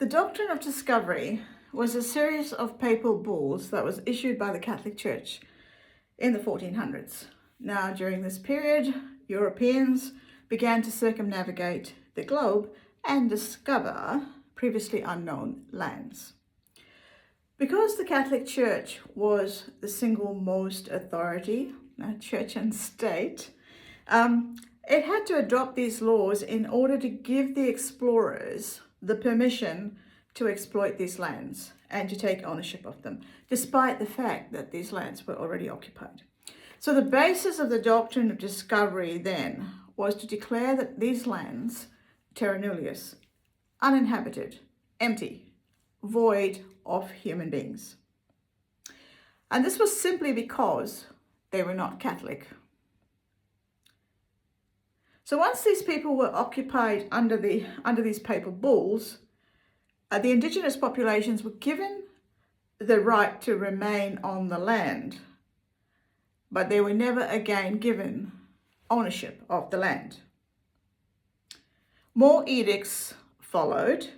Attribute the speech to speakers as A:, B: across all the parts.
A: The Doctrine of Discovery was a series of papal bulls that was issued by the Catholic Church in the 1400s. Now, during this period, Europeans began to circumnavigate the globe and discover previously unknown lands. Because the Catholic Church was the single most authority, church and state, it had to adopt these laws in order to give the explorers the permission to exploit these lands and to take ownership of them, despite the fact that these lands were already occupied. So the basis of the Doctrine of Discovery then was to declare that these lands, Terra Nullius, uninhabited, empty, void of human beings. And this was simply because they were not Catholic. So once these people were occupied under these papal bulls, the indigenous populations were given the right to remain on the land, but they were never again given ownership of the land. More edicts followed,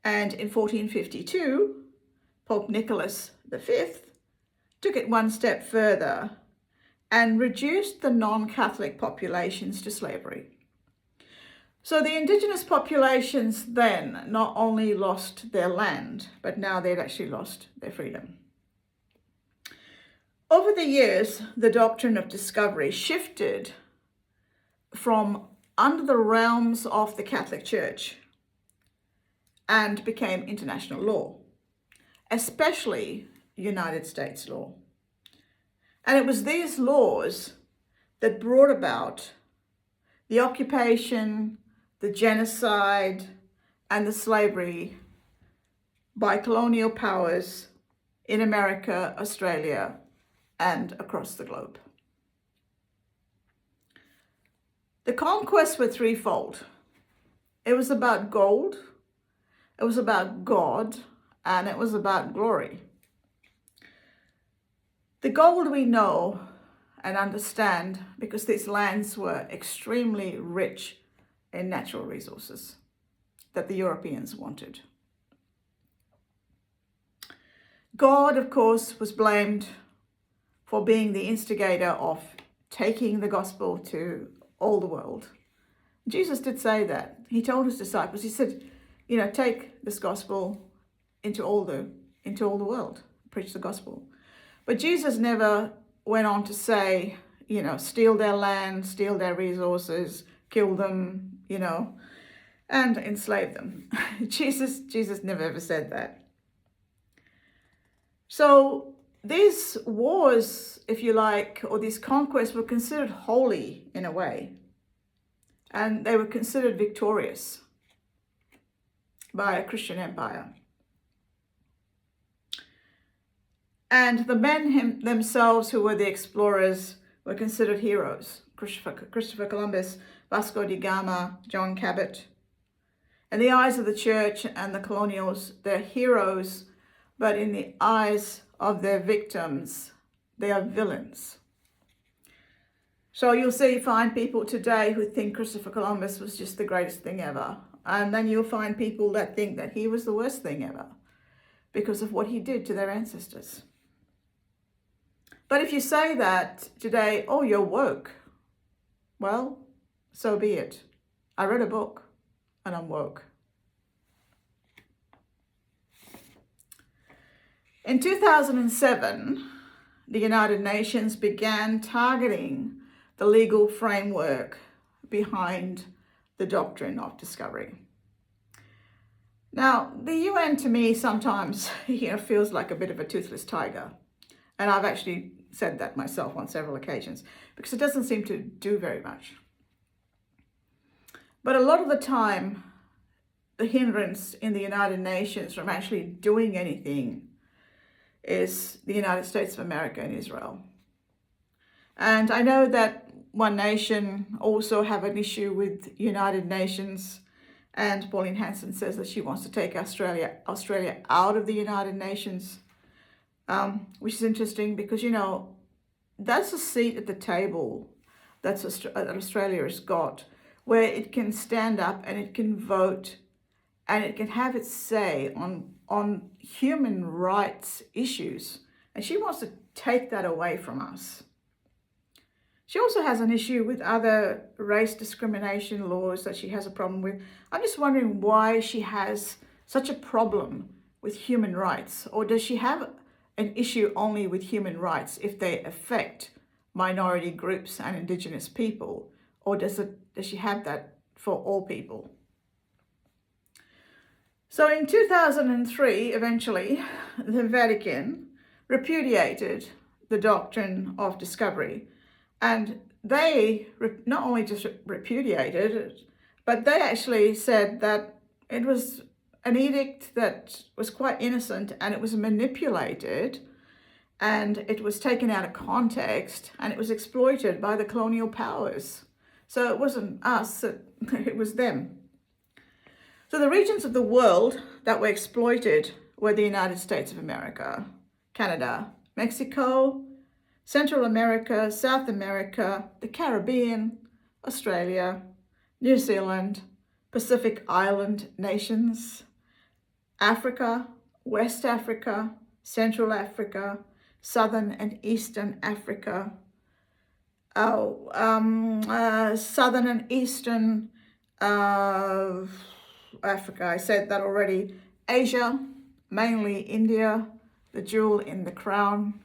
A: and in 1452, Pope Nicholas V took it one step further and reduced the non-Catholic populations to slavery. So the indigenous populations then not only lost their land, but now they'd actually lost their freedom. Over the years, the Doctrine of Discovery shifted from under the realms of the Catholic Church and became international law, especially United States law. And it was these laws that brought about the occupation, the genocide, and the slavery by colonial powers in America, Australia, and across the globe. The conquests were threefold. It was about gold, it was about God, and it was about glory. The gold we know and understand because these lands were extremely rich in natural resources that the Europeans wanted. God, of course, was blamed for being the instigator of taking the gospel to all the world. Jesus did say that. He told his disciples, he said, take this gospel into all the world, preach the gospel. But Jesus never went on to say, steal their land, steal their resources, kill them, and enslave them. Jesus never ever said that. So these wars, if you like, or these conquests were considered holy in a way. And they were considered victorious by a Christian empire. And the men themselves who were the explorers were considered heroes. Christopher Columbus, Vasco da Gama, John Cabot. In the eyes of the church and the colonials, they're heroes, but in the eyes of their victims, they are villains. So you'll find people today who think Christopher Columbus was just the greatest thing ever. And then you'll find people that think that he was the worst thing ever because of what he did to their ancestors. But if you say that today, oh, you're woke, well, so be it. I read a book and I'm woke. In 2007, the United Nations began targeting the legal framework behind the Doctrine of Discovery. Now, the UN to me sometimes feels like a bit of a toothless tiger. And I've actually said that myself on several occasions because it doesn't seem to do very much. But a lot of the time, the hindrance in the United Nations from actually doing anything is the United States of America and Israel. And I know that One Nation also have an issue with United Nations, and Pauline Hanson says that she wants to take Australia out of the United Nations. Which is interesting because, that's a seat at the table that Australia has got where it can stand up and it can vote and it can have its say on human rights issues. And she wants to take that away from us. She also has an issue with other race discrimination laws that she has a problem with. I'm just wondering why she has such a problem with human rights. Or does she have an issue only with human rights if they affect minority groups and Indigenous people? Or does she have that for all people? So in 2003, eventually, the Vatican repudiated the doctrine of discovery. And they not only just repudiated it, but they actually said that it was an edict that was quite innocent, and it was manipulated, and it was taken out of context, and it was exploited by the colonial powers. So it wasn't us, it was them. So the regions of the world that were exploited were the United States of America, Canada, Mexico, Central America, South America, the Caribbean, Australia, New Zealand, Pacific Island nations, Africa, West Africa, Central Africa, Southern and Eastern Africa, Southern and Eastern Africa, I said that already, Asia, mainly India, the jewel in the crown,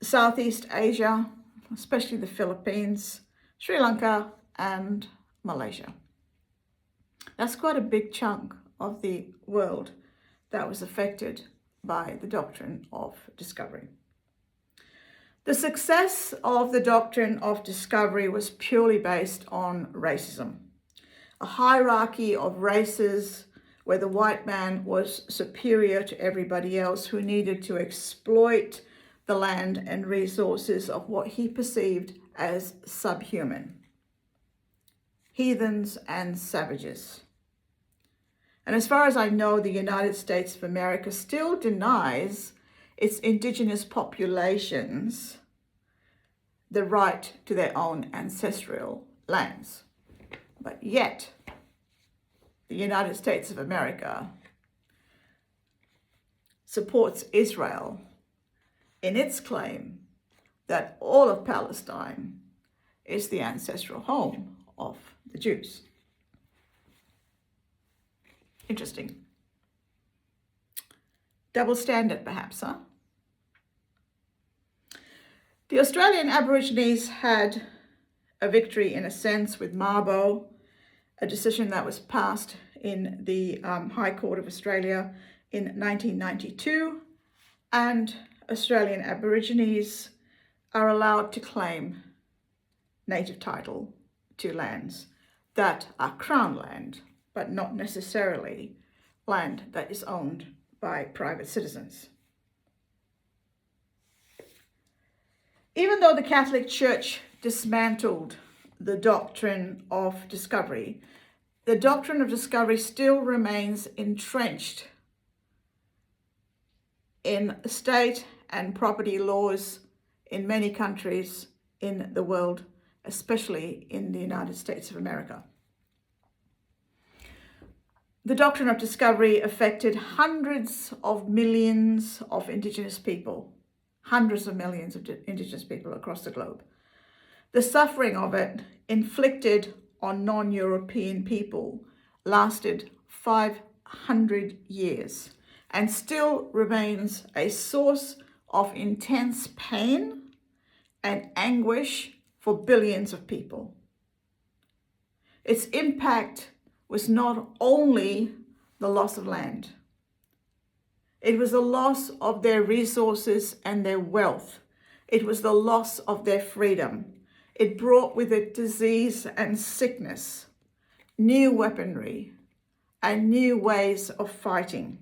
A: Southeast Asia, especially the Philippines, Sri Lanka, and Malaysia. That's quite a big chunk of the world that was affected by the doctrine of discovery. The success of the doctrine of discovery was purely based on racism, a hierarchy of races where the white man was superior to everybody else, who needed to exploit the land and resources of what he perceived as subhuman, heathens and savages. And as far as I know, the United States of America still denies its indigenous populations the right to their own ancestral lands. But yet, the United States of America supports Israel in its claim that all of Palestine is the ancestral home of the Jews. Interesting. Double standard, perhaps, huh? The Australian Aborigines had a victory, in a sense, with Mabo, a decision that was passed in the High Court of Australia in 1992, and Australian Aborigines are allowed to claim native title to lands that are Crown land, but not necessarily land that is owned by private citizens. Even though the Catholic Church dismantled the doctrine of discovery, the doctrine of discovery still remains entrenched in state and property laws in many countries in the world, especially in the United States of America. The doctrine of discovery affected hundreds of millions of Indigenous people, hundreds of millions of Indigenous people across the globe. The suffering of it inflicted on non-European people lasted 500 years and still remains a source of intense pain and anguish for billions of people. Its impact was not only the loss of land, it was the loss of their resources and their wealth. It was the loss of their freedom. It brought with it disease and sickness, new weaponry, and new ways of fighting.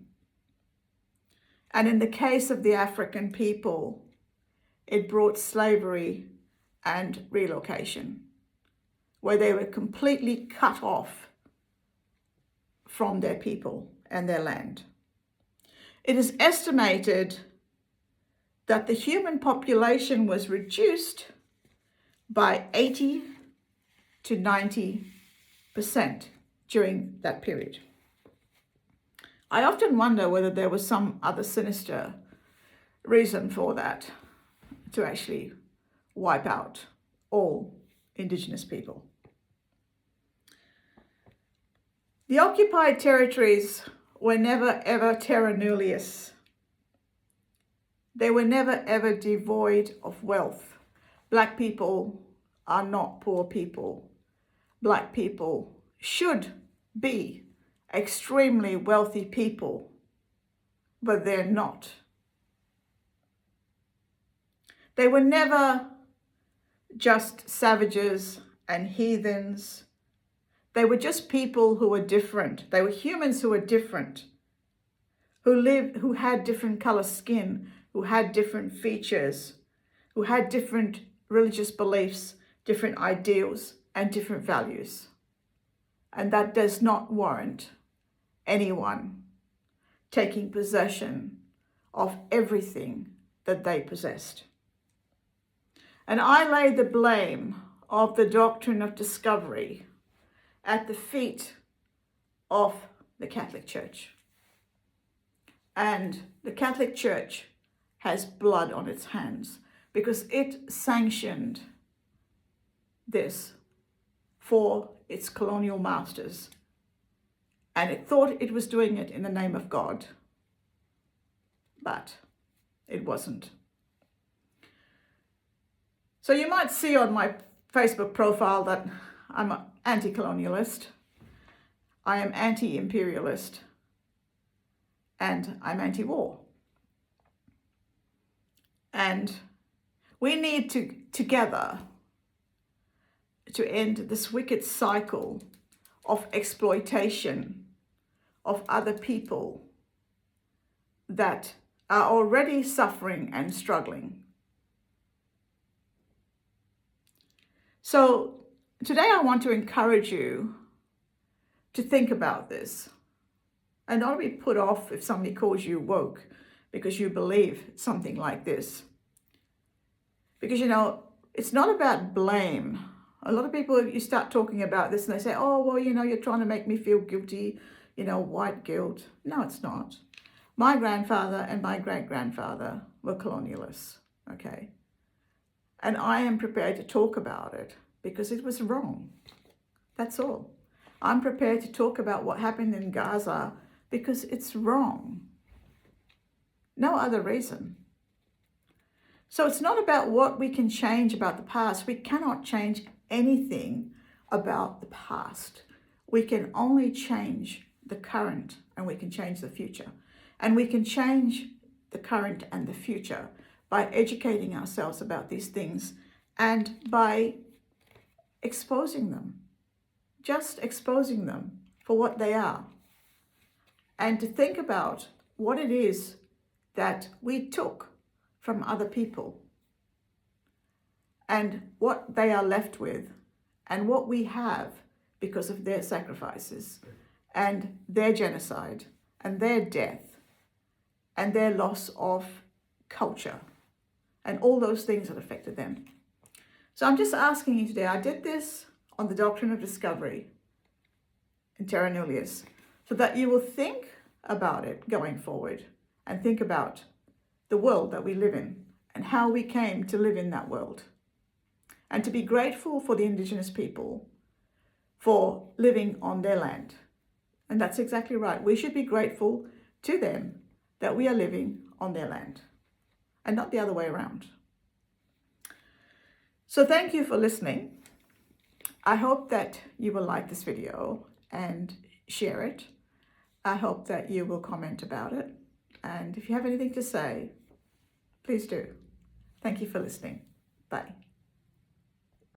A: And in the case of the African people, it brought slavery and relocation, where they were completely cut off from their people and their land. It is estimated that the human population was reduced by 80 to 90%. during that period. I often wonder whether there was some other sinister reason for that, to actually wipe out all Indigenous people. The occupied territories were never ever Terra Nullius. They were never ever devoid of wealth. Black people are not poor people. Black people should be extremely wealthy people, but they're not. They were never just savages and heathens. They were just people who were different. They were humans who were different, who had different color skin, who had different features, who had different religious beliefs, different ideals, and different values. And that does not warrant anyone taking possession of everything that they possessed. And I lay the blame of the doctrine of discovery at the feet of the Catholic Church. And the Catholic Church has blood on its hands because it sanctioned this for its colonial masters. And it thought it was doing it in the name of God, but it wasn't. So you might see on my Facebook profile that I'm an anti-colonialist, I am anti-imperialist, and I'm anti-war. And we need to, together, to end this wicked cycle of exploitation of other people that are already suffering and struggling. So today I want to encourage you to think about this and not be put off if somebody calls you woke because you believe something like this. Because, you know, it's not about blame. A lot of people, you start talking about this and they say, oh, well, you know, you're trying to make me feel guilty, you know, white guilt. No, it's not. My grandfather and my great-grandfather were colonialists, okay? And I am prepared to talk about it because it was wrong. That's all. I'm prepared to talk about what happened in Gaza because it's wrong. No other reason. So it's not about what we can change about the past. We cannot change anything about the past. We can only change the current and we can change the future. And we can change the current and the future by educating ourselves about these things and by exposing them, just exposing them for what they are. And to think about what it is that we took from other people and what they are left with and what we have because of their sacrifices and their genocide and their death and their loss of culture and all those things that affected them. So I'm just asking you today, I did this on the Doctrine of Discovery in Terra Nullius, so that you will think about it going forward and think about the world that we live in and how we came to live in that world. And to be grateful for the Indigenous people for living on their land. And that's exactly right. We should be grateful to them that we are living on their land and not the other way around. So thank you for listening. I hope that you will like this video and share it. I hope that you will comment about it. And if you have anything to say, please do. Thank you for listening. Bye.